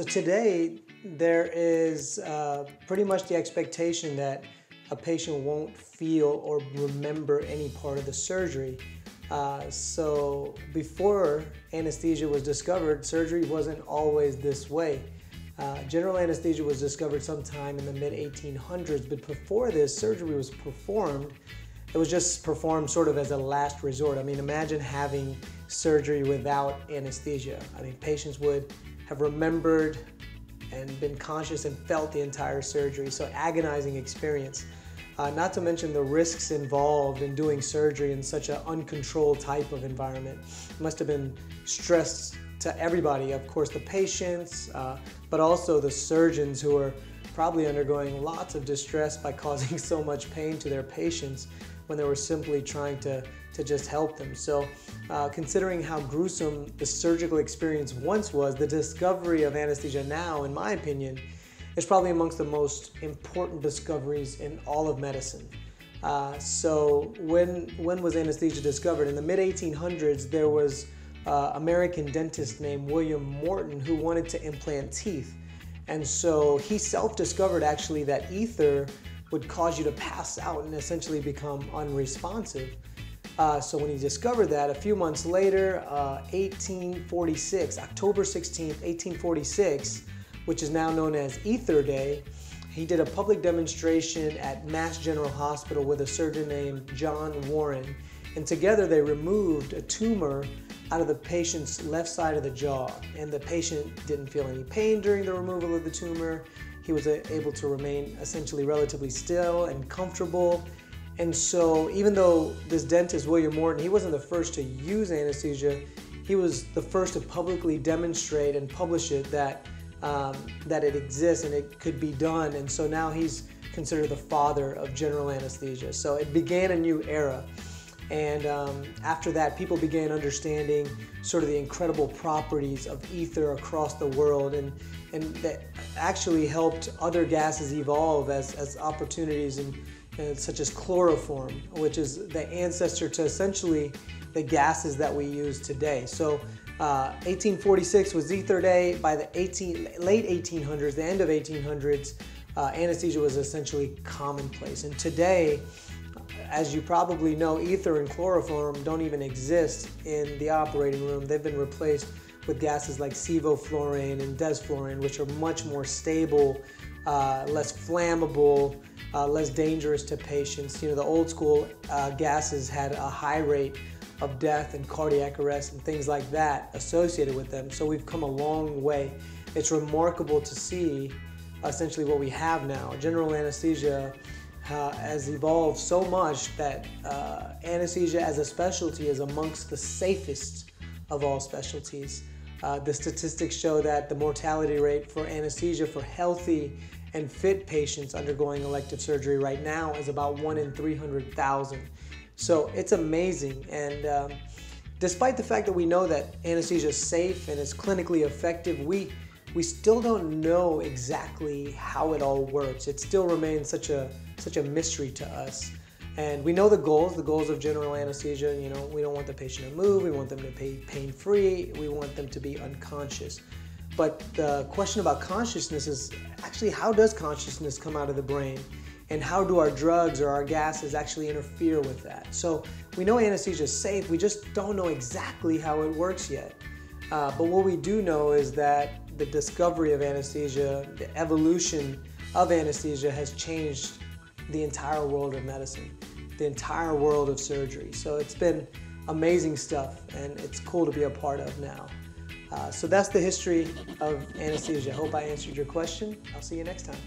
So today, there is pretty much the expectation that a patient won't feel or remember any part of the surgery. So before anesthesia was discovered, surgery wasn't always this way. General anesthesia was discovered sometime in the mid-1800s, but before this, surgery was performed. It was just performed sort of as a last resort. I mean, imagine having surgery without anesthesia. I mean, patients would have remembered and been conscious and felt the entire surgery. So agonizing experience. Not to mention the risks involved in doing surgery in such an uncontrolled type of environment. It must have been stress to everybody, of course, the patients, but also the surgeons who are probably undergoing lots of distress by causing so much pain to their patients when they were simply trying to just help them. So considering how gruesome the surgical experience once was, the discovery of anesthesia now, in my opinion, is probably amongst the most important discoveries in all of medicine. So when was anesthesia discovered? In the mid-1800s, there was an American dentist named William Morton who wanted to implant teeth. And so he self-discovered actually that ether would cause you to pass out and essentially become unresponsive. So when he discovered that, a few months later, 1846, October 16th, 1846, which is now known as Ether Day, he did a public demonstration at Mass General Hospital with a surgeon named John Warren. And together they removed a tumor out of the patient's left side of the jaw. And the patient didn't feel any pain during the removal of the tumor. He was able to remain essentially relatively still and comfortable. And so even though this dentist, William Morton, he wasn't the first to use anesthesia, he was the first to publicly demonstrate and publish it that it exists and it could be done. And so now he's considered the father of general anesthesia. So it began a new era. And after that, people began understanding sort of the incredible properties of ether across the world, and that actually helped other gases evolve as opportunities, and such as chloroform, which is the ancestor to essentially the gases that we use today. So 1846 was Ether Day. By the late 1800s, the end of 1800s, anesthesia was essentially commonplace. And today, as you probably know, ether and chloroform don't even exist in the operating room. They've been replaced with gases like sevoflurane and desflurane, which are much more stable, less flammable, less dangerous to patients. You know, the old school gases had a high rate of death and cardiac arrest and things like that associated with them. So we've come a long way. It's remarkable to see essentially what we have now. General anesthesia has evolved so much that anesthesia as a specialty is amongst the safest of all specialties. The statistics show that the mortality rate for anesthesia for healthy and fit patients undergoing elective surgery right now is about 1 in 300,000. So it's amazing. And despite the fact that we know that anesthesia is safe and is clinically effective, we still don't know exactly how it all works. It still remains such a mystery to us. And we know the goals of general anesthesia. You know, we don't want the patient to move, we want them to be pain-free, we want them to be unconscious. But the question about consciousness is actually, how does consciousness come out of the brain? And how do our drugs or our gases actually interfere with that? So we know anesthesia is safe, we just don't know exactly how it works yet. But what we do know is that the discovery of anesthesia, the evolution of anesthesia has changed the entire world of medicine, the entire world of surgery. So it's been amazing stuff, and it's cool to be a part of now. So that's the history of anesthesia. I hope I answered your question. I'll see you next time.